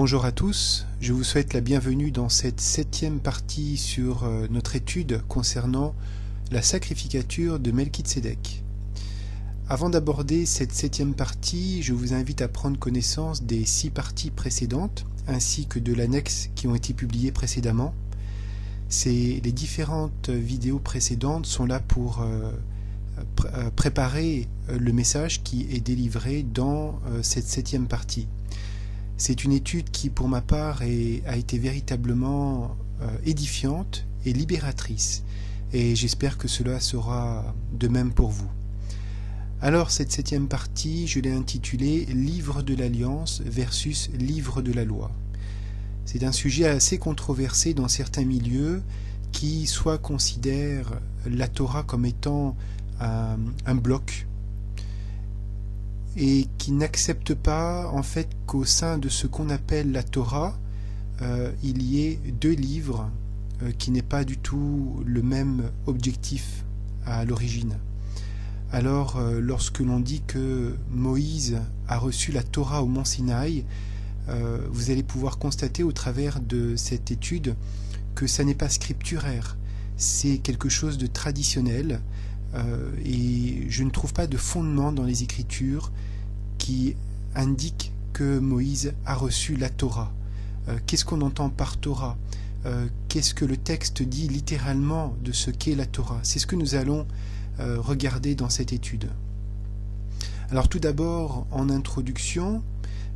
Bonjour à tous, je vous souhaite la bienvenue dans cette 7e partie sur notre étude concernant la sacrificature de Melchitsédek. Avant d'aborder cette 7e partie, je vous invite à prendre connaissance des 6 parties précédentes ainsi que de l'annexe qui ont été publiées précédemment. Les différentes vidéos précédentes sont là pour préparer le message qui est délivré dans cette 7e partie. C'est une étude qui, pour ma part, a été véritablement édifiante et libératrice, et j'espère que cela sera de même pour vous. Alors, cette 7e partie, je l'ai intitulée « Livre de l'Alliance versus Livre de la Loi ». C'est un sujet assez controversé dans certains milieux qui soit considèrent la Torah comme étant un bloc, et qui n'acceptent pas en fait qu'au sein de ce qu'on appelle la Torah, il y ait 2 livres qui n'aient pas du tout le même objectif à l'origine. Alors, lorsque l'on dit que Moïse a reçu la Torah au mont Sinaï, vous allez pouvoir constater au travers de cette étude que ça n'est pas scripturaire, c'est quelque chose de traditionnel, et je ne trouve pas de fondement dans les Écritures qui indique que Moïse a reçu la Torah. Qu'est-ce qu'on entend par Torah? Qu'est-ce que le texte dit littéralement de ce qu'est la Torah? C'est ce que nous allons regarder dans cette étude. Alors tout d'abord, en introduction,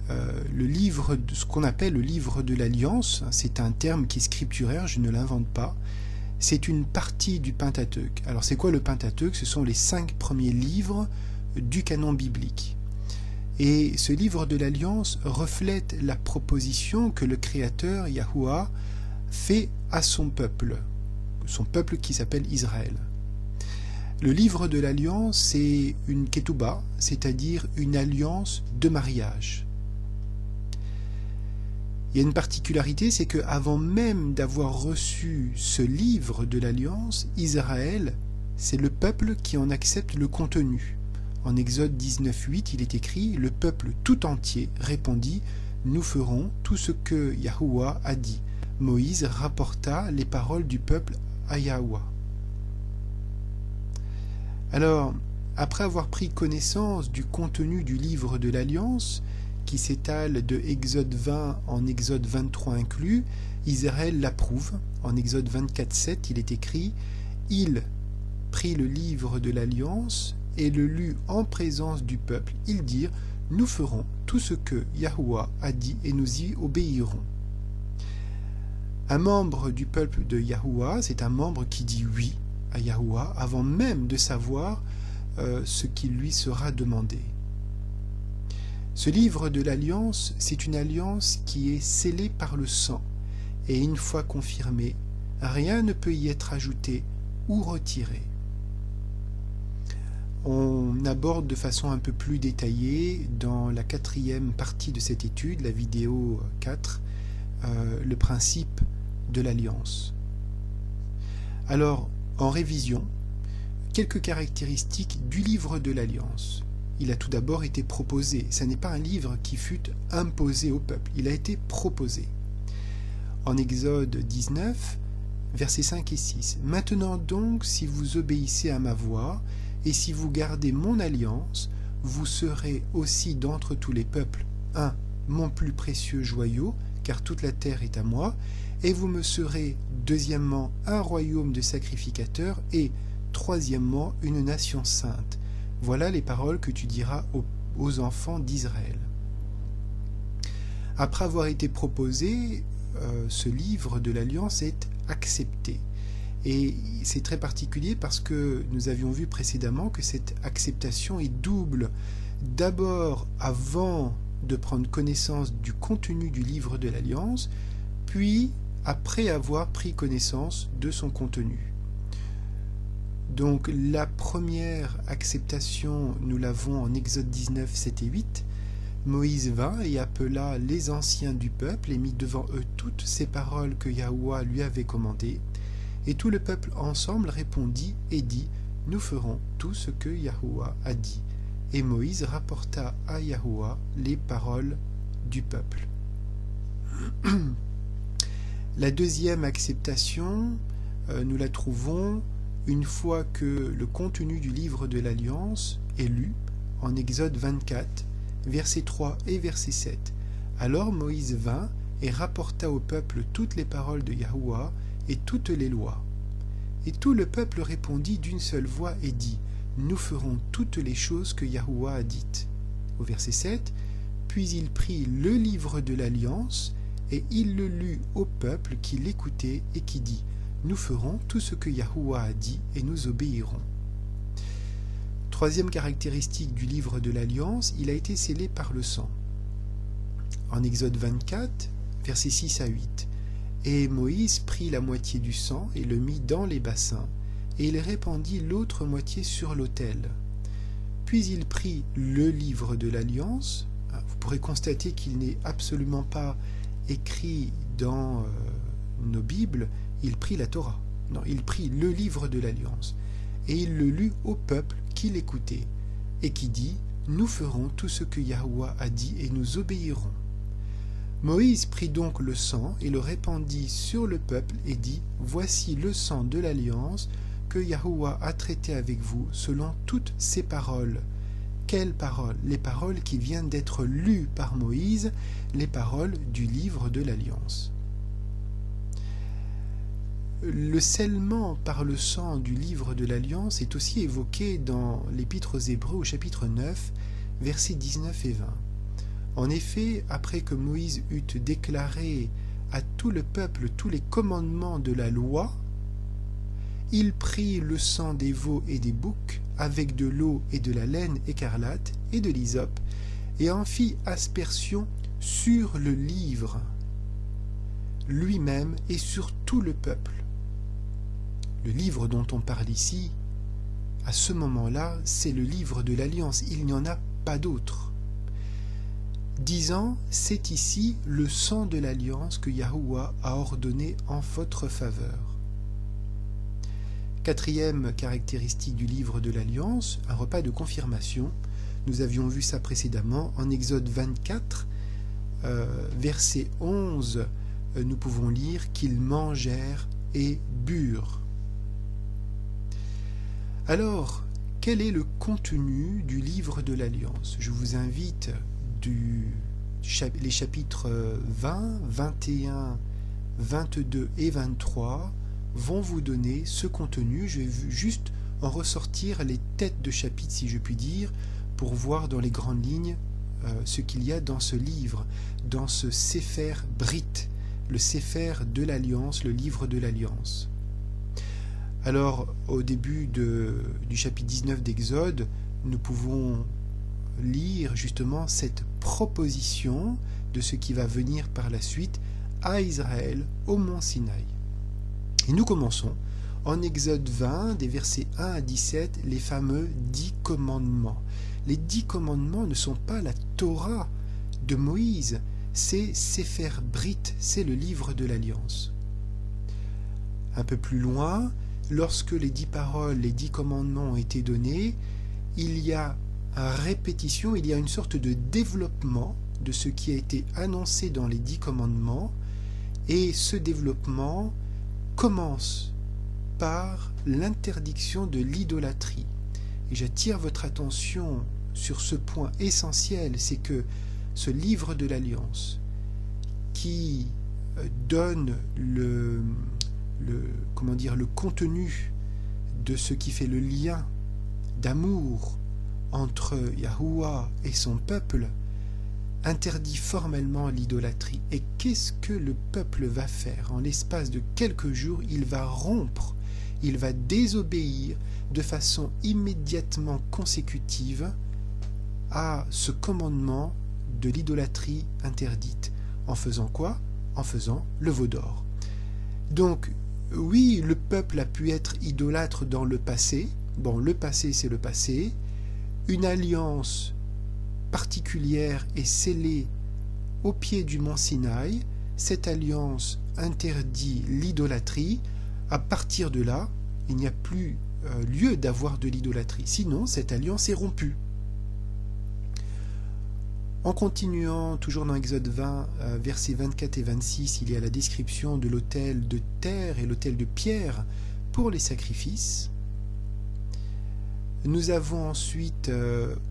le livre, ce qu'on appelle le livre de l'Alliance, c'est un terme qui est scripturaire, je ne l'invente pas, c'est une partie du Pentateuque. Alors c'est quoi le Pentateuque? Ce sont les 5 premiers livres du canon biblique. Et ce livre de l'Alliance reflète la proposition que le Créateur, Yahuwah, fait à son peuple qui s'appelle Israël. Le livre de l'Alliance, c'est une ketouba, c'est-à-dire une alliance de mariage. Il y a une particularité, c'est qu'avant même d'avoir reçu ce livre de l'Alliance, Israël, c'est le peuple qui en accepte le contenu. En Exode 19.8, il est écrit « Le peuple tout entier répondit « Nous ferons tout ce que Yahuwah a dit ». Moïse rapporta les paroles du peuple à Yahuwah. Alors, après avoir pris connaissance du contenu du livre de l'Alliance, qui s'étale de Exode 20 en Exode 23 inclus, Israël l'approuve. En Exode 24.7, il est écrit « Il prit le livre de l'Alliance et le lut en présence du peuple. Ils dirent « Nous ferons tout ce que Yahuwah a dit et nous y obéirons. » Un membre du peuple de Yahuwah, c'est un membre qui dit « oui » à Yahuwah avant même de savoir ce qui lui sera demandé. Ce livre de l'Alliance, c'est une alliance qui est scellée par le sang, et une fois confirmée, rien ne peut y être ajouté ou retiré. On aborde de façon un peu plus détaillée, dans la 4e partie de cette étude, la vidéo 4, le principe de l'Alliance. Alors, en révision, quelques caractéristiques du livre de l'Alliance. Il a tout d'abord été proposé. Ce n'est pas un livre qui fut imposé au peuple. Il a été proposé. En Exode 19, versets 5 et 6. « Maintenant donc, si vous obéissez à ma voix, et si vous gardez mon alliance, vous serez aussi d'entre tous les peuples, mon plus précieux joyau, car toute la terre est à moi, et vous me serez, deuxièmement, un royaume de sacrificateurs, et troisièmement, une nation sainte. Voilà les paroles que tu diras aux enfants d'Israël. » Après avoir été proposé, ce livre de l'Alliance est accepté. Et c'est très particulier parce que nous avions vu précédemment que cette acceptation est double. D'abord, avant de prendre connaissance du contenu du livre de l'Alliance, puis après avoir pris connaissance de son contenu. Donc la première acceptation, nous l'avons en Exode 19, 7 et 8. Moïse vint et appela les anciens du peuple et mit devant eux toutes ces paroles que Yahuwah lui avait commandées. Et tout le peuple ensemble répondit et dit « Nous ferons tout ce que Yahuwah a dit. » Et Moïse rapporta à Yahuwah les paroles du peuple. La deuxième acceptation, nous la trouvons une fois que le contenu du livre de l'Alliance est lu en Exode 24, versets 3 et verset 7. Alors Moïse vint et rapporta au peuple toutes les paroles de Yahuwah et toutes les lois. Et tout le peuple répondit d'une seule voix et dit, « Nous ferons toutes les choses que Yahuwah a dites. » Au verset 7, « Puis il prit le livre de l'Alliance et il le lut au peuple qui l'écoutait et qui dit, « Nous ferons tout ce que Yahuwah a dit et nous obéirons. » Troisième caractéristique du livre de l'Alliance, il a été scellé par le sang. En Exode 24, versets 6 à 8, « Et Moïse prit la moitié du sang et le mit dans les bassins, et il répandit l'autre moitié sur l'autel. Puis il prit le livre de l'Alliance. » Vous pourrez constater qu'il n'est absolument pas écrit dans nos Bibles, il prit la Torah. Non, il prit le livre de l'Alliance, et il le lut au peuple qui l'écoutait, et qui dit, « Nous ferons tout ce que Yahuwah a dit et nous obéirons. » Moïse prit donc le sang et le répandit sur le peuple et dit, « Voici le sang de l'Alliance que Yahuwah a traité avec vous selon toutes ses paroles. » Quelles paroles? Les paroles qui viennent d'être lues par Moïse, les paroles du livre de l'Alliance. Le scellement par le sang du livre de l'Alliance est aussi évoqué dans l'Épître aux Hébreux au chapitre 9, versets 19 et 20. En effet, après que Moïse eut déclaré à tout le peuple tous les commandements de la loi, il prit le sang des veaux et des boucs avec de l'eau et de la laine écarlate et de l'hysope et en fit aspersion sur le livre lui-même et sur tout le peuple. Le livre dont on parle ici, à ce moment-là, c'est le livre de l'Alliance, il n'y en a pas d'autre. Disant, c'est ici le sang de l'Alliance que Yahuwah a ordonné en votre faveur. Quatrième caractéristique du livre de l'Alliance, un repas de confirmation. Nous avions vu ça précédemment en Exode 24, verset 11, nous pouvons lire qu'ils mangèrent et burent. Alors, quel est le contenu du livre de l'Alliance? Je vous invite les chapitres 20, 21, 22 et 23 vont vous donner ce contenu. Je vais juste en ressortir les têtes de chapitre, si je puis dire, pour voir dans les grandes lignes ce qu'il y a dans ce livre, dans ce Sefer Brit, le Sefer de l'Alliance, le livre de l'Alliance. Alors, au début du chapitre 19 d'Exode, nous pouvons lire justement cette proposition de ce qui va venir par la suite à Israël, au mont Sinaï. Et nous commençons en Exode 20, des versets 1 à 17, les fameux 10 commandements. Les 10 commandements ne sont pas la Torah de Moïse, c'est Sefer Brit, c'est le livre de l'Alliance. Un peu plus loin, lorsque les 10 paroles, les 10 commandements ont été donnés, il y a répétition, il y a une sorte de développement de ce qui a été annoncé dans les 10 commandements, et ce développement commence par l'interdiction de l'idolâtrie. Et j'attire votre attention sur ce point essentiel, c'est que ce livre de l'Alliance qui donne le contenu de ce qui fait le lien d'amour entre Yahuwah et son peuple, interdit formellement l'idolâtrie. Et qu'est-ce que le peuple va faire? En l'espace de quelques jours, il va rompre, il va désobéir de façon immédiatement consécutive à ce commandement de l'idolâtrie interdite. En faisant quoi? En faisant le veau d'or. Donc, oui, le peuple a pu être idolâtre dans le passé. Bon, le passé, c'est le passé. Une alliance particulière est scellée au pied du mont Sinaï. Cette alliance interdit l'idolâtrie. À partir de là, il n'y a plus lieu d'avoir de l'idolâtrie. Sinon, cette alliance est rompue. En continuant, toujours dans Exode 20, versets 24 et 26, il y a la description de l'autel de terre et l'autel de pierre pour les sacrifices. Nous avons ensuite,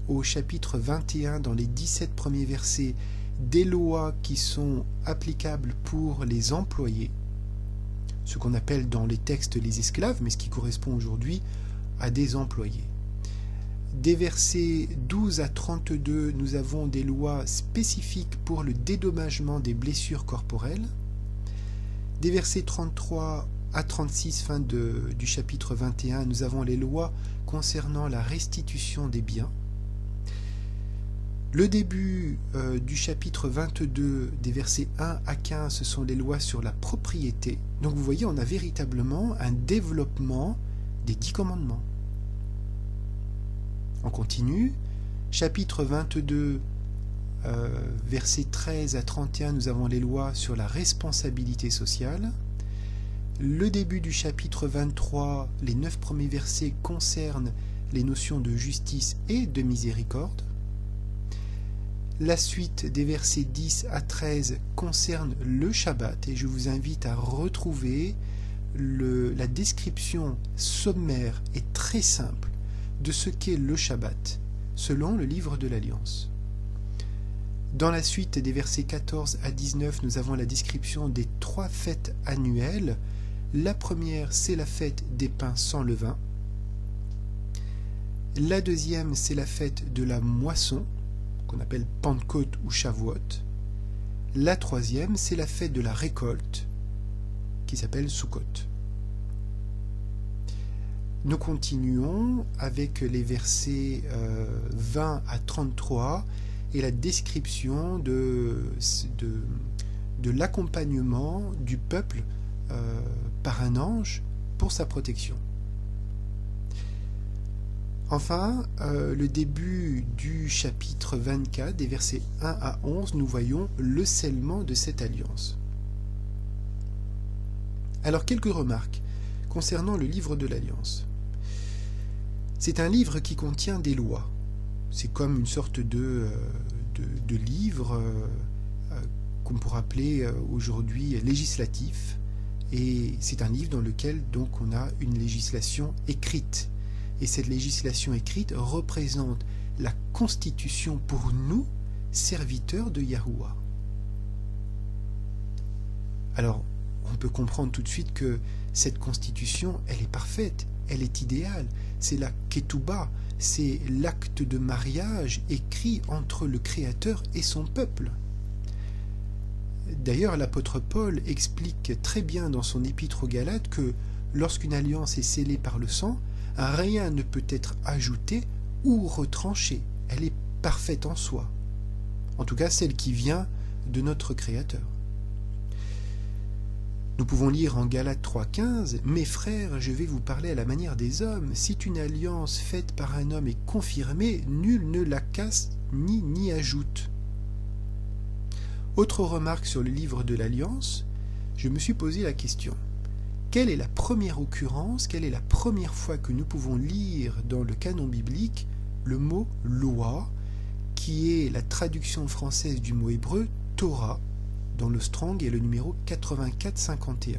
au chapitre 21, dans les 17 premiers versets, des lois qui sont applicables pour les employés, ce qu'on appelle dans les textes les esclaves, mais ce qui correspond aujourd'hui à des employés. Des versets 12 à 32, nous avons des lois spécifiques pour le dédommagement des blessures corporelles. Des versets 33 à 36, fin du chapitre 21, nous avons les lois concernant la restitution des biens. Le début du chapitre 22, des versets 1 à 15, ce sont les lois sur la propriété. Donc vous voyez, on a véritablement un développement des 10 commandements. On continue. Chapitre 22, versets 13 à 31, nous avons les lois sur la responsabilité sociale. Le début du chapitre 23, les 9 premiers versets concernent les notions de justice et de miséricorde. La suite des versets 10 à 13 concerne le Shabbat et je vous invite à retrouver la description sommaire et très simple de ce qu'est le Shabbat selon le livre de l'Alliance. Dans la suite des versets 14 à 19, nous avons la description des 3 fêtes annuelles. La première, c'est la fête des pains sans levain. La deuxième, c'est la fête de la moisson, qu'on appelle Pentecôte ou Shavuot. La troisième, c'est la fête de la récolte, qui s'appelle Sukkot. Nous continuons avec les versets 20 à 33 et la description de l'accompagnement du peuple par un ange pour sa protection. Enfin, le début du chapitre 24, des versets 1 à 11, nous voyons le scellement de cette alliance. Alors, quelques remarques concernant le livre de l'Alliance. C'est un livre qui contient des lois. C'est comme une sorte de livre qu'on pourrait appeler aujourd'hui législatif. Et c'est un livre dans lequel donc on a une législation écrite. Et cette législation écrite représente la constitution pour nous, serviteurs de Yahuwah. Alors, on peut comprendre tout de suite que cette constitution, elle est parfaite, elle est idéale. C'est la ketouba, c'est l'acte de mariage écrit entre le Créateur et son peuple. D'ailleurs, l'apôtre Paul explique très bien dans son épître aux Galates que lorsqu'une alliance est scellée par le sang, rien ne peut être ajouté ou retranché. Elle est parfaite en soi. En tout cas, celle qui vient de notre Créateur. Nous pouvons lire en Galates 3,15 « Mes frères, je vais vous parler à la manière des hommes. Si une alliance faite par un homme est confirmée, nul ne la casse ni n'y ajoute. » Autre remarque sur le livre de l'Alliance, je me suis posé la question. Quelle est la première occurrence, quelle est la première fois que nous pouvons lire dans le canon biblique le mot « loi » qui est la traduction française du mot hébreu « Torah » dans le Strong et le numéro 8451.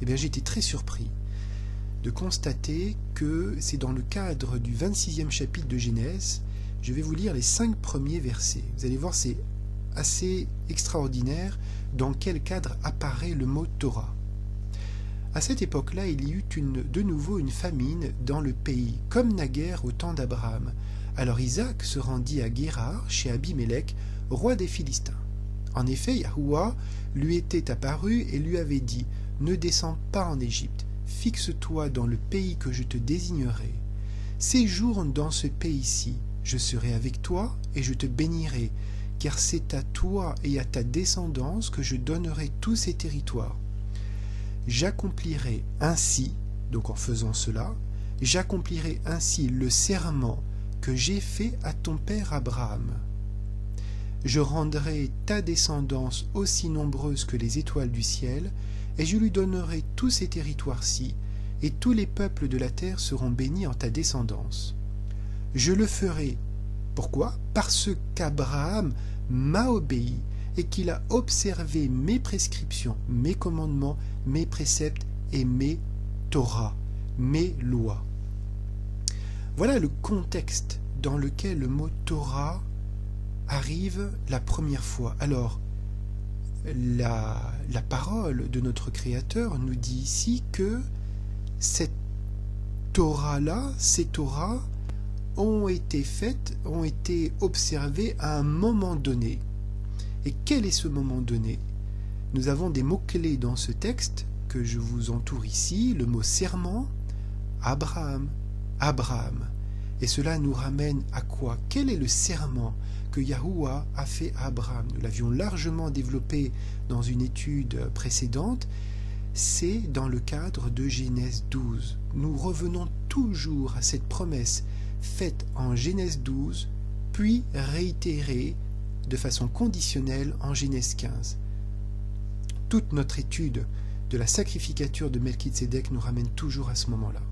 Eh bien, j'ai été très surpris de constater que c'est dans le cadre du 26e chapitre de Genèse. Je vais vous lire les 5 premiers versets. Vous allez voir, c'est assez extraordinaire dans quel cadre apparaît le mot Torah. À cette époque-là, il y eut de nouveau une famine dans le pays, comme naguère au temps d'Abraham. Alors Isaac se rendit à Guérar, chez Abimélec, roi des Philistins. En effet, Yahuwah lui était apparu et lui avait dit « Ne descends pas en Égypte, fixe-toi dans le pays que je te désignerai. Séjourne dans ce pays-ci, je serai avec toi et je te bénirai, car c'est à toi et à ta descendance que je donnerai tous ces territoires. J'accomplirai ainsi, donc en faisant cela, j'accomplirai ainsi le serment que j'ai fait à ton père Abraham. Je rendrai ta descendance aussi nombreuse que les étoiles du ciel, et je lui donnerai tous ces territoires-ci, et tous les peuples de la terre seront bénis en ta descendance. Je le ferai Pourquoi? Parce qu'Abraham m'a obéi et qu'il a observé mes prescriptions, mes commandements, mes préceptes et mes Torah, mes lois. Voilà le contexte dans lequel le mot Torah arrive la première fois. Alors, la parole de notre Créateur nous dit ici que cette Torah-là, ces Torahs, ont été faites, ont été observées à un moment donné. Et quel est ce moment donné? Nous avons des mots-clés dans ce texte que je vous entoure ici, le mot serment, Abraham, Abraham. Et cela nous ramène à quoi? Quel est le serment que Yahuwah a fait à Abraham? Nous l'avions largement développé dans une étude précédente. C'est dans le cadre de Genèse 12. Nous revenons toujours à cette promesse faite en Genèse 12, puis réitérée de façon conditionnelle en Genèse 15. Toute notre étude de la sacrificature de Melchizedek nous ramène toujours à ce moment-là.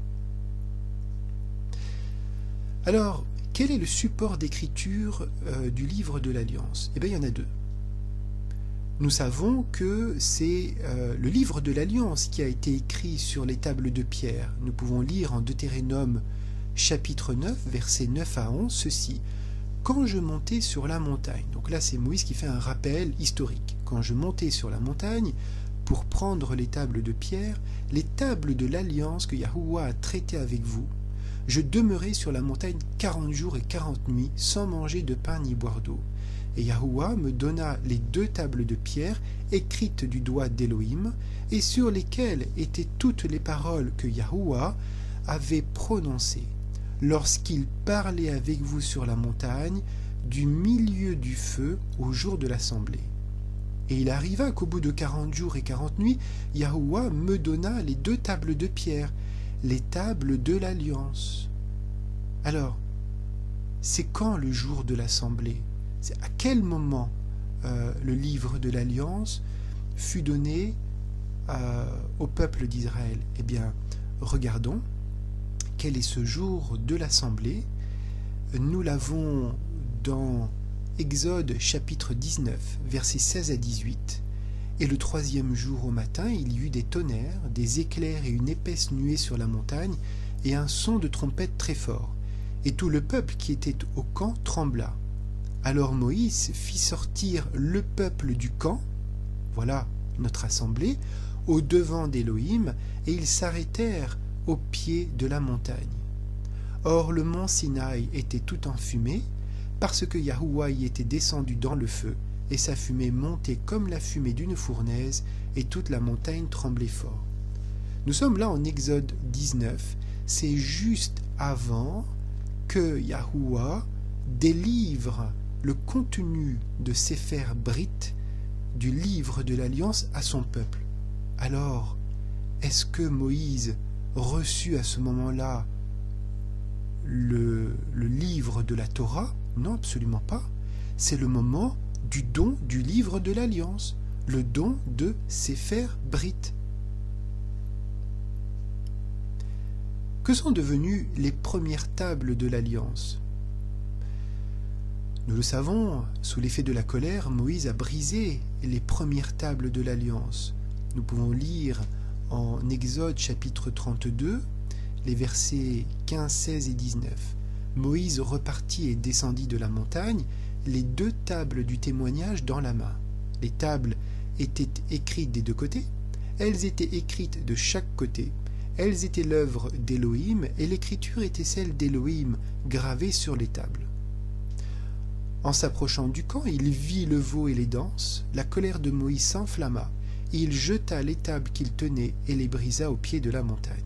Alors, quel est le support d'écriture du livre de l'Alliance? Eh bien, il y en a deux. Nous savons que c'est le livre de l'Alliance qui a été écrit sur les tables de pierre. Nous pouvons lire en Deutéronome chapitre 9, versets 9 à 11, ceci. « Quand je montais sur la montagne », donc là c'est Moïse qui fait un rappel historique, « Quand je montais sur la montagne pour prendre les tables de pierre, les tables de l'Alliance que Yahuwah a traitées avec vous, je demeurai sur la montagne 40 jours et 40 nuits sans manger de pain ni boire d'eau. Et Yahuwah me donna les 2 tables de pierre écrites du doigt d'Élohim et sur lesquelles étaient toutes les paroles que Yahuwah avait prononcées lorsqu'il parlait avec vous sur la montagne du milieu du feu au jour de l'assemblée. Et il arriva qu'au bout de 40 jours et 40 nuits, Yahuwah me donna les 2 tables de pierre, les tables de l'Alliance. » Alors, c'est quand le jour de l'assemblée? C'est à quel moment le livre de l'Alliance fut donné au peuple d'Israël? Eh bien, regardons quel est ce jour de l'assemblée. Nous l'avons dans Exode chapitre 19, versets 16 à 18. « Et le 3e jour au matin, il y eut des tonnerres, des éclairs et une épaisse nuée sur la montagne, et un son de trompette très fort. Et tout le peuple qui était au camp trembla. Alors Moïse fit sortir le peuple du camp, voilà notre assemblée, au devant d'Élohim, et ils s'arrêtèrent au pied de la montagne. Or le mont Sinaï était tout enfumé, parce que Yahuwah y était descendu dans le feu, et sa fumée montait comme la fumée d'une fournaise, et toute la montagne tremblait fort. » Nous sommes là en Exode 19, c'est juste avant que Yahuwah délivre le contenu de Sefer Brit, du livre de l'Alliance, à son peuple. Alors, est-ce que Moïse reçut à ce moment-là le livre de la Torah? Non, absolument pas. C'est le moment du don du livre de l'Alliance, le don de Sefer Brit. Que sont devenues les premières tables de l'Alliance? Nous le savons, sous l'effet de la colère, Moïse a brisé les premières tables de l'Alliance. Nous pouvons lire en Exode chapitre 32, les versets 15, 16 et 19. Moïse repartit et descendit de la montagne, les 2 tables du témoignage dans la main. Les tables étaient écrites des 2 côtés, elles étaient écrites de chaque côté, elles étaient l'œuvre d'Élohim, et l'écriture était celle d'Élohim gravée sur les tables. En s'approchant du camp, il vit le veau et les danses, la colère de Moïse s'enflamma, et il jeta les tables qu'il tenait et les brisa au pied de la montagne.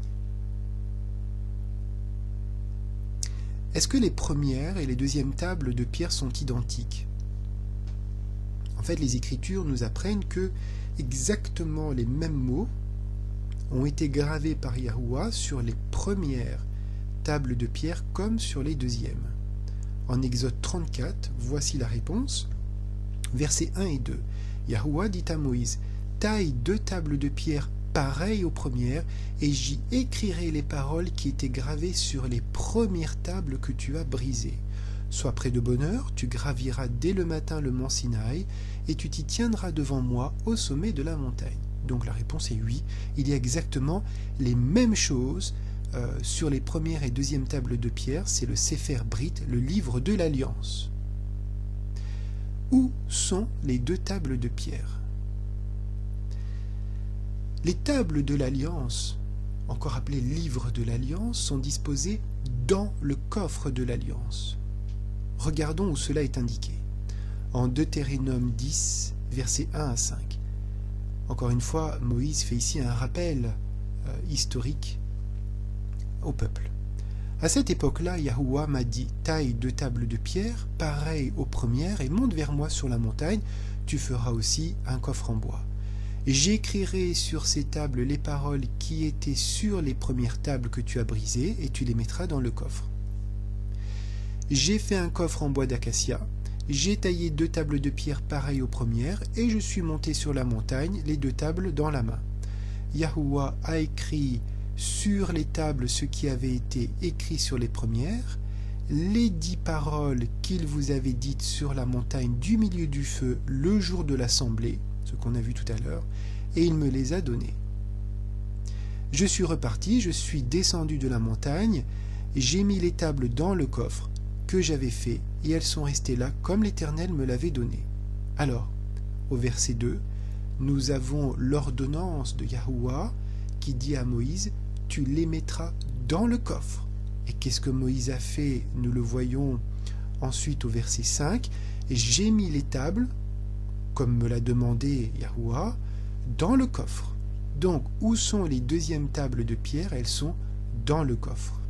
Est-ce que les premières et les deuxièmes tables de pierre sont identiques? En fait, les Écritures nous apprennent que exactement les mêmes mots ont été gravés par Yahuwah sur les premières tables de pierre comme sur les deuxièmes. En Exode 34, voici la réponse. Versets 1 et 2. Yahuwah dit à Moïse, « Taille 2 tables de pierre pareilles aux premières, et j'y écrirai les paroles qui étaient gravées sur les premières tables que tu as brisées. Sois prêt de bonne heure, tu graviras dès le matin le mont Sinaï, et tu t'y tiendras devant moi au sommet de la montagne. » Donc la réponse est oui, il y a exactement les mêmes choses sur les premières et deuxièmes tables de pierre, c'est le Sefer Brit, le livre de l'Alliance. Où sont les deux tables de pierre? Les tables de l'Alliance, encore appelées livres de l'Alliance, sont disposées dans le coffre de l'Alliance. Regardons où cela est indiqué. En Deutéronome 10, versets 1 à 5. Encore une fois, Moïse fait ici un rappel historique au peuple. À cette époque-là, Yahuwah m'a dit, taille deux tables de pierre, pareilles aux premières, et monte vers moi sur la montagne, tu feras aussi un coffre en bois. J'écrirai sur ces tables les paroles qui étaient sur les premières tables que tu as brisées, et tu les mettras dans le coffre. J'ai fait un coffre en bois d'acacia, j'ai taillé deux tables de pierre pareilles aux premières, et je suis monté sur la montagne, les deux tables dans la main. Yahuwah a écrit sur les tables ce qui avait été écrit sur les premières, les 10 paroles qu'il vous avait dites sur la montagne du milieu du feu le jour de l'assemblée, ce qu'on a vu tout à l'heure, et il me les a données. Je suis reparti, je suis descendu de la montagne, j'ai mis les tables dans le coffre que j'avais fait, et elles sont restées là comme l'Éternel me l'avait donné. Alors, au verset 2, nous avons l'ordonnance de Yahuwah qui dit à Moïse, tu les mettras dans le coffre. Et qu'est-ce que Moïse a fait? Nous le voyons ensuite au verset 5. J'ai mis les tables, comme me l'a demandé Yahuwah, dans le coffre. Donc, où sont les deuxièmes tables de pierre? Elles sont dans le coffre.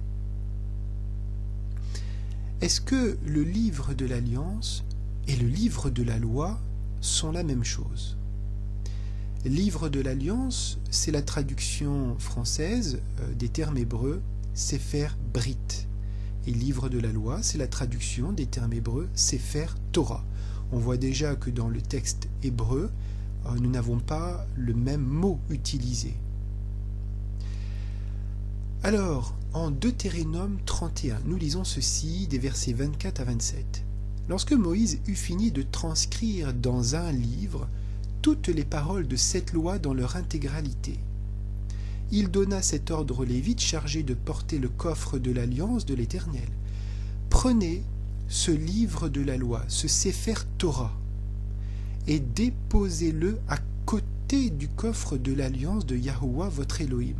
Est-ce que le livre de l'Alliance et le livre de la loi sont la même chose? Livre de l'Alliance, c'est la traduction française des termes hébreux Sefer Brit. Et livre de la loi, c'est la traduction des termes hébreux Sefer Torah. On voit déjà que dans le texte hébreu, nous n'avons pas le même mot utilisé. Alors, en Deutéronome 31, nous lisons ceci des versets 24 à 27. Lorsque Moïse eut fini de transcrire dans un livre toutes les paroles de cette loi dans leur intégralité, il donna cet ordre aux Lévites chargés de porter le coffre de l'alliance de l'Éternel. Prenez ce livre de la loi, ce Sefer Torah, et déposez-le à côté du coffre de l'alliance de Yahuwah votre Elohim.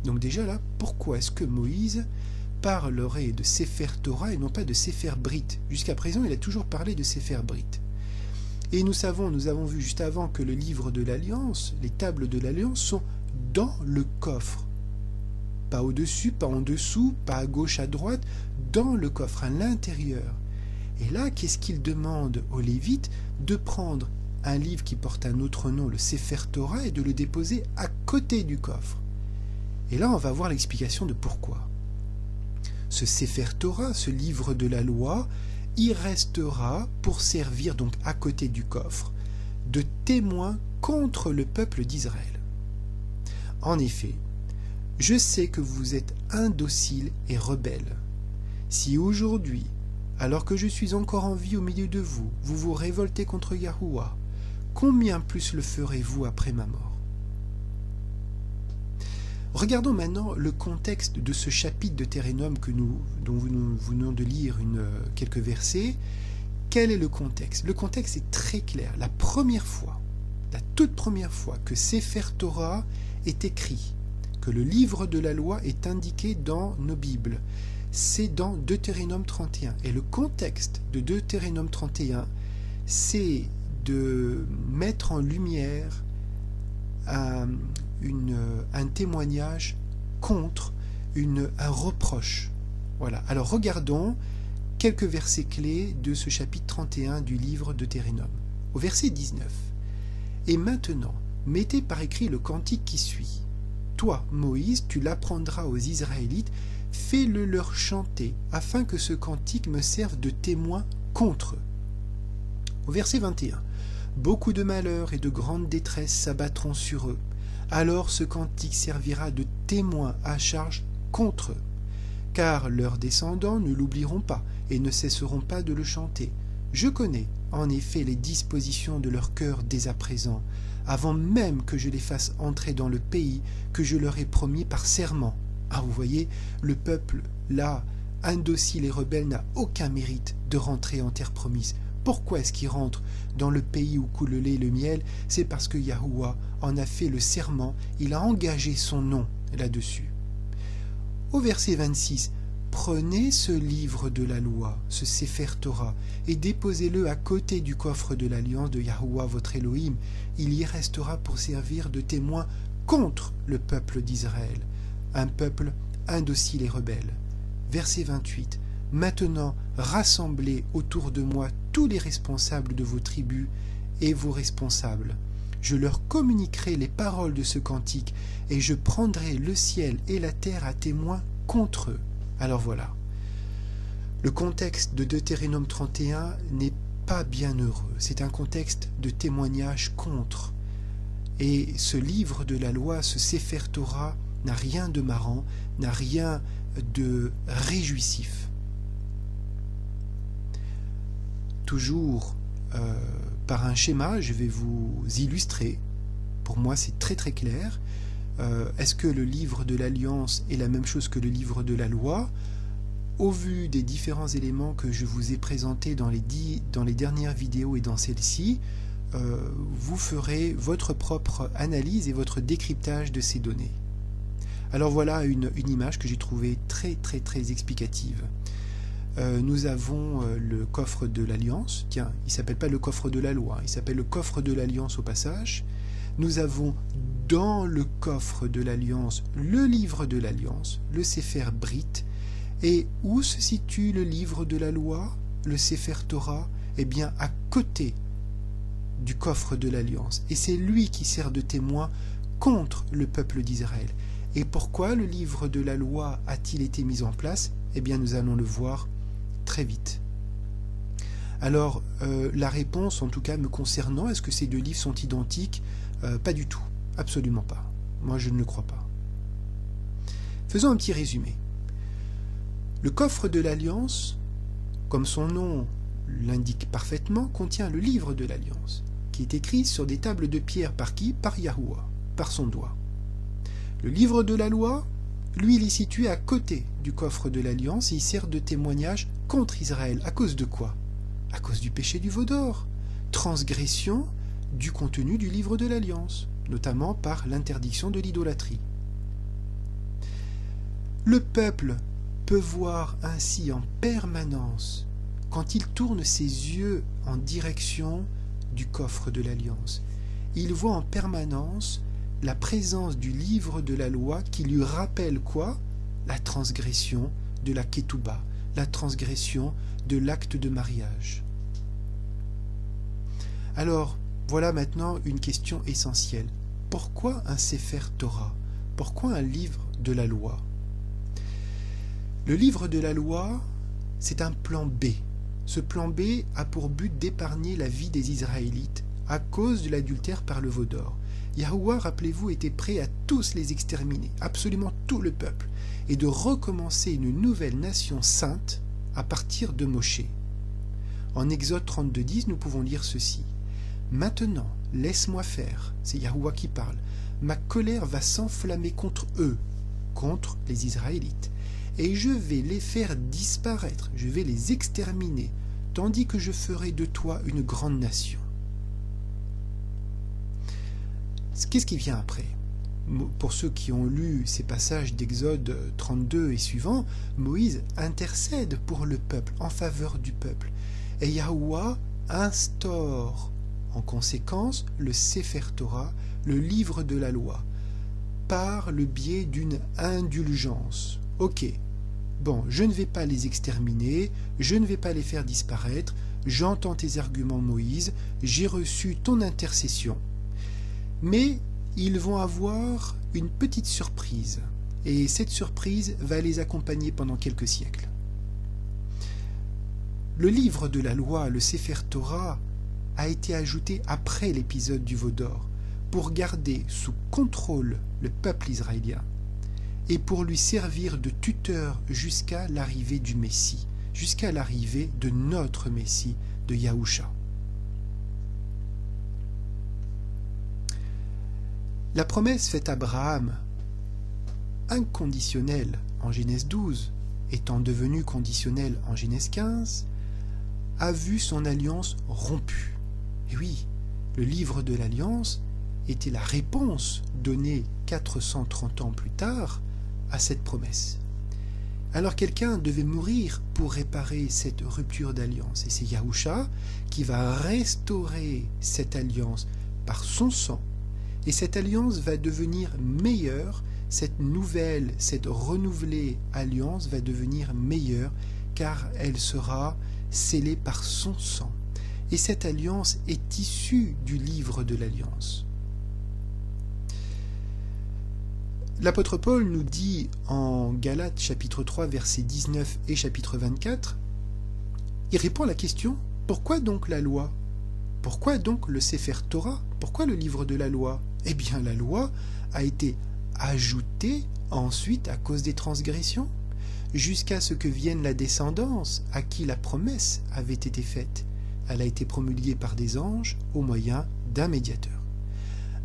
Donc déjà là, pourquoi est-ce que Moïse parlerait de Sefer Torah et non pas de Sefer Brit? Jusqu'à présent, il a toujours parlé de Sefer Brit. Et nous avons vu juste avant que le livre de l'Alliance, les tables de l'Alliance sont dans le coffre. Pas au-dessus, pas en dessous, pas à gauche, à droite, dans le coffre, à l'intérieur. Et là, qu'est-ce qu'il demande aux Lévites? De prendre un livre qui porte un autre nom, le Sefer Torah, et de le déposer à côté du coffre. Et là, on va voir l'explication de pourquoi. Ce Sefer Torah, ce livre de la loi, il restera pour servir donc à côté du coffre de témoin contre le peuple d'Israël. En effet, je sais que vous êtes indociles et rebelles. Si aujourd'hui, alors que je suis encore en vie au milieu de vous, vous vous révoltez contre Yahuwah, combien plus le ferez-vous après ma mort? Regardons maintenant le contexte de ce chapitre de Deutéronome dont nous venons de lire quelques versets. Quel est le contexte? Le contexte est très clair. La toute première fois que Sefer Torah est écrit, que le livre de la loi est indiqué dans nos Bibles, c'est dans Deutéronome 31. Et le contexte de Deutéronome 31, c'est de mettre en lumière un témoignage contre un reproche. Voilà. Alors regardons quelques versets clés de ce chapitre 31 du livre de Deutéronome. Au verset 19. Et maintenant, mettez par écrit le cantique qui suit. Toi, Moïse, tu l'apprendras aux Israélites, fais-le leur chanter, afin que ce cantique me serve de témoin contre eux. Au verset 21. Beaucoup de malheurs et de grandes détresses s'abattront sur eux. Alors ce cantique servira de témoin à charge contre eux. Car leurs descendants ne l'oublieront pas, et ne cesseront pas de le chanter. Je connais, en effet, les dispositions de leur cœur dès à présent, avant même que je les fasse entrer dans le pays que je leur ai promis par serment. Ah, vous voyez, le peuple, là, indocile et rebelle, n'a aucun mérite de rentrer en terre promise. Pourquoi est-ce qu'il rentre dans le pays où coule le lait et le miel? C'est parce que Yahuwah en a fait le serment, il a engagé son nom là-dessus. Au verset 26, prenez ce livre de la loi, ce Sefer Torah, et déposez-le à côté du coffre de l'alliance de Yahuwah votre Elohim. Il y restera pour servir de témoin contre le peuple d'Israël, un peuple indocile et rebelle. Verset 28. Maintenant, rassemblez autour de moi tous les responsables de vos tribus et vos responsables. Je leur communiquerai les paroles de ce cantique et je prendrai le ciel et la terre à témoin contre eux. Alors voilà. Le contexte de Deutéronome 31 n'est pas bien heureux. C'est un contexte de témoignage contre. Et ce livre de la loi, ce Sefer Torah, n'a rien de marrant, n'a rien de réjouissif. Toujours par un schéma, je vais vous illustrer. Pour moi, c'est très très clair. Est-ce que le livre de l'Alliance est la même chose que le livre de la loi? Au vu des différents éléments que je vous ai présentés dans les dernières vidéos et dans celle-ci, vous ferez votre propre analyse et votre décryptage de ces données. Alors voilà une image que j'ai trouvée très très très explicative. Nous avons le coffre de l'Alliance. Tiens, il ne s'appelle pas le coffre de la loi, il s'appelle le coffre de l'Alliance au passage. Nous avons dans le coffre de l'Alliance le livre de l'Alliance, le Sefer Brit. Et où se situe le livre de la loi, le Sefer Torah? Eh bien, à côté du coffre de l'Alliance. Et c'est lui qui sert de témoin contre le peuple d'Israël. Et pourquoi le livre de la loi a-t-il été mis en place? Eh bien, nous allons le voir très vite. Alors, la réponse, en tout cas me concernant, est-ce que ces deux livres sont identiques? Pas du tout, absolument pas. Moi, je ne le crois pas. Faisons un petit résumé. Le coffre de l'Alliance, comme son nom l'indique parfaitement, contient le livre de l'Alliance, qui est écrit sur des tables de pierre par qui? Par Yahuwah, par son doigt. Le livre de la loi, lui, il est situé à côté du coffre de l'Alliance et il sert de témoignage contre Israël. À cause de quoi? À cause du péché du veau d'or, transgression du contenu du livre de l'Alliance, notamment par l'interdiction de l'idolâtrie. Le peuple peut voir ainsi en permanence, quand il tourne ses yeux en direction du coffre de l'Alliance, il voit en permanence la présence du livre de la loi qui lui rappelle quoi? La transgression de la ketouba, la transgression de l'acte de mariage. Alors, voilà maintenant une question essentielle. Pourquoi un Sefer Torah? Pourquoi un livre de la loi? Le livre de la loi, c'est un plan B. Ce plan B a pour but d'épargner la vie des Israélites à cause de l'adultère par le veau d'or. Yahuwah, rappelez-vous, était prêt à tous les exterminer, absolument tout le peuple, et de recommencer une nouvelle nation sainte à partir de Moshe. En Exode 32:10, nous pouvons lire ceci. « Maintenant, laisse-moi faire, c'est Yahuwah qui parle, ma colère va s'enflammer contre eux, contre les Israélites, et je vais les faire disparaître, je vais les exterminer, tandis que je ferai de toi une grande nation. » Qu'est-ce qui vient après? Pour ceux qui ont lu ces passages d'Exode 32 et suivants, Moïse intercède pour le peuple, en faveur du peuple. Et Yahuwah instaure en conséquence le Sefer Torah, le livre de la loi, par le biais d'une indulgence. Ok, bon, je ne vais pas les exterminer, je ne vais pas les faire disparaître, j'entends tes arguments Moïse, j'ai reçu ton intercession. Mais ils vont avoir une petite surprise, et cette surprise va les accompagner pendant quelques siècles. Le livre de la loi, le Sefer Torah, a été ajouté après l'épisode du veau d'or, pour garder sous contrôle le peuple israélien, et pour lui servir de tuteur jusqu'à l'arrivée du Messie, jusqu'à l'arrivée de notre Messie, de Yahusha. La promesse faite à Abraham, inconditionnelle en Genèse 12, étant devenue conditionnelle en Genèse 15, a vu son alliance rompue. Et oui, le livre de l'Alliance était la réponse donnée 430 ans plus tard à cette promesse. Alors quelqu'un devait mourir pour réparer cette rupture d'alliance. Et c'est Yahusha qui va restaurer cette alliance par son sang. Et cette alliance va devenir meilleure, cette nouvelle, cette renouvelée alliance va devenir meilleure car elle sera scellée par son sang. Et cette alliance est issue du livre de l'Alliance. L'apôtre Paul nous dit en Galates chapitre 3 versets 19 et chapitre 24, il répond à la question, pourquoi donc la loi? Pourquoi donc le Sefer Torah? Pourquoi le livre de la loi? Eh bien la loi a été ajoutée ensuite à cause des transgressions, jusqu'à ce que vienne la descendance à qui la promesse avait été faite. Elle a été promulguée par des anges au moyen d'un médiateur.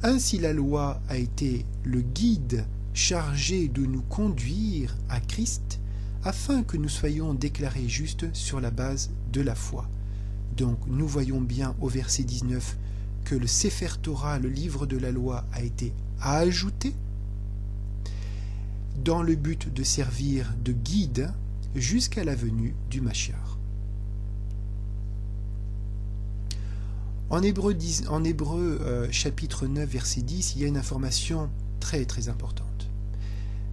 Ainsi la loi a été le guide chargé de nous conduire à Christ afin que nous soyons déclarés justes sur la base de la foi. Donc nous voyons bien au verset 19 que le Sefer Torah, le livre de la loi, a été ajouté dans le but de servir de guide jusqu'à la venue du Mashiach. En Hébreu chapitre 9 verset 10, il y a une information très très importante.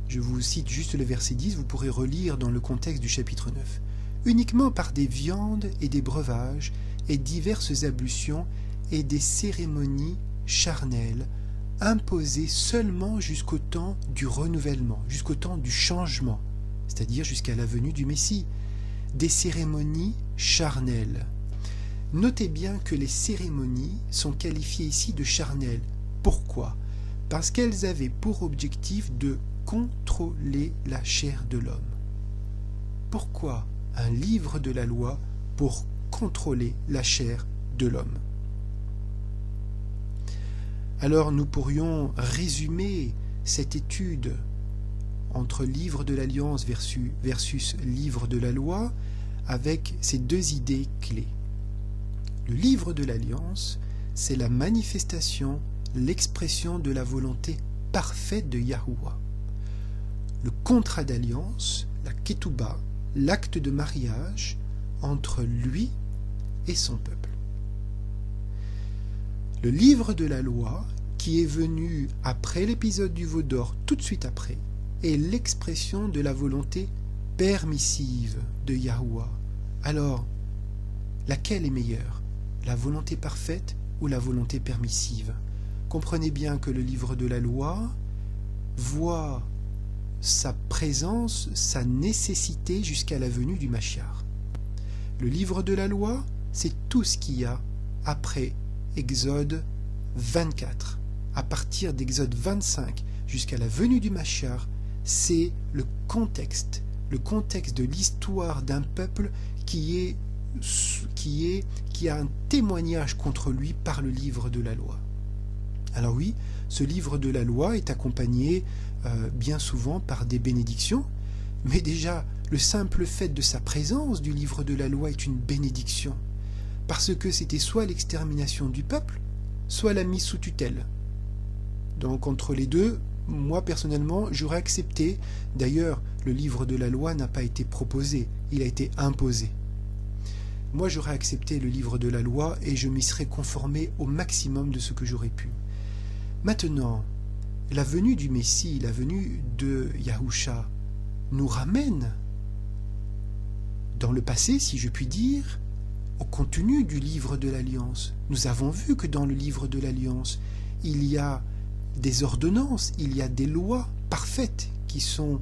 Je vous cite juste le verset 10, vous pourrez relire dans le contexte du chapitre 9. Uniquement par des viandes et des breuvages et diverses ablutions et des cérémonies charnelles imposées seulement jusqu'au temps du renouvellement, jusqu'au temps du changement, c'est-à-dire jusqu'à la venue du Messie. Des cérémonies charnelles. Notez bien que les cérémonies sont qualifiées ici de charnelles. Pourquoi? Parce qu'elles avaient pour objectif de contrôler la chair de l'homme. Pourquoi un livre de la loi? Pour contrôler la chair de l'homme. Alors nous pourrions résumer cette étude entre livre de l'Alliance versus livre de la loi avec ces deux idées clés. Le livre de l'Alliance, c'est la manifestation, l'expression de la volonté parfaite de Yahuwah. Le contrat d'alliance, la ketouba, l'acte de mariage entre lui et son peuple. Le livre de la loi, qui est venu après l'épisode du veau d'or, tout de suite après, est l'expression de la volonté permissive de Yahuwah. Alors, laquelle est meilleure? La volonté parfaite ou la volonté permissive? Comprenez bien que le livre de la loi voit sa présence, sa nécessité jusqu'à la venue du Mashiach. Le livre de la loi, c'est tout ce qu'il y a après Exode 24. À partir d'Exode 25 jusqu'à la venue du Mashiach, c'est le contexte de l'histoire d'un peuple qui a un témoignage contre lui par le livre de la loi. Alors oui, ce livre de la loi est accompagné bien souvent par des bénédictions, mais déjà le simple fait de sa présence du livre de la loi est une bénédiction, parce que c'était soit l'extermination du peuple, soit la mise sous tutelle. Donc entre les deux, moi personnellement, j'aurais accepté. D'ailleurs, le livre de la loi n'a pas été proposé, il a été imposé. Moi, j'aurais accepté le livre de la loi et je m'y serais conformé au maximum de ce que j'aurais pu. Maintenant, la venue du Messie, la venue de Yahusha, nous ramène dans le passé, si je puis dire, au contenu du livre de l'Alliance. Nous avons vu que dans le livre de l'Alliance, il y a des ordonnances, il y a des lois parfaites qui sont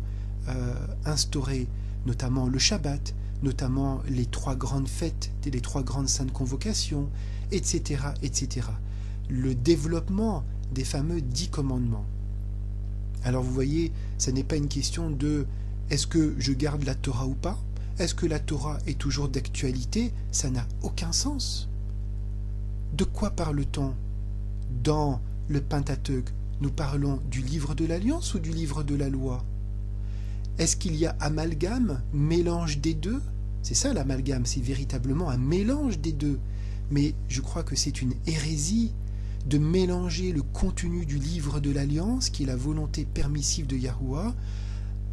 instaurées, notamment le Shabbat, notamment les 3 grandes fêtes, les 3 grandes saintes convocations, etc., etc. Le développement des fameux 10 commandements. Alors vous voyez, ce n'est pas une question de est-ce que je garde la Torah ou pas, Est-ce que la Torah est toujours d'actualité? Ça n'a aucun sens. De quoi parle-t-on dans le Pentateuque? Nous parlons du livre de l'Alliance ou du livre de la loi? Est-ce qu'il y a amalgame, mélange des deux? C'est ça l'amalgame, c'est véritablement un mélange des deux. Mais je crois que c'est une hérésie de mélanger le contenu du livre de l'Alliance, qui est la volonté permissive de Yahuwah,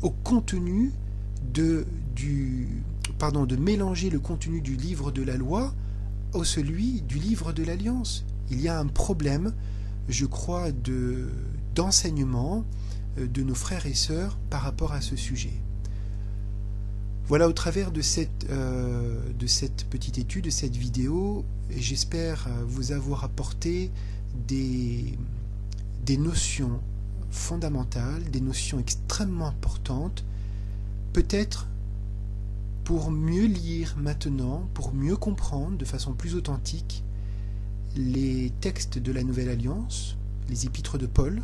au contenu de mélanger le contenu du livre de la loi au celui du livre de l'Alliance. Il y a un problème, je crois, d'enseignement de nos frères et sœurs par rapport à ce sujet. Voilà, au travers de cette petite étude, de cette vidéo, j'espère vous avoir apporté des notions fondamentales, des notions extrêmement importantes, peut-être pour mieux lire maintenant, pour mieux comprendre de façon plus authentique les textes de la Nouvelle Alliance, les épîtres de Paul,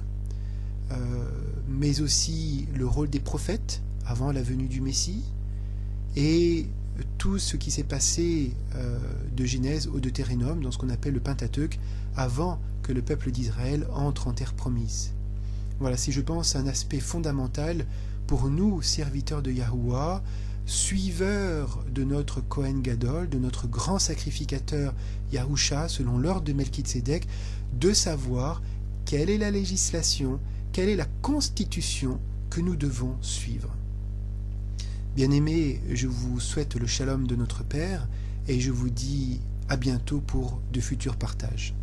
mais aussi le rôle des prophètes avant la venue du Messie, et tout ce qui s'est passé de Genèse au Deutéronome, dans ce qu'on appelle le Pentateuque, avant que le peuple d'Israël entre en terre promise. Voilà, c'est, je pense, un aspect fondamental pour nous, serviteurs de Yahuwah, suiveurs de notre Kohen Gadol, de notre grand sacrificateur Yahusha, selon l'ordre de Melchizedek, de savoir quelle est la législation, quelle est la constitution que nous devons suivre. Bien-aimés, je vous souhaite le shalom de notre Père et je vous dis à bientôt pour de futurs partages.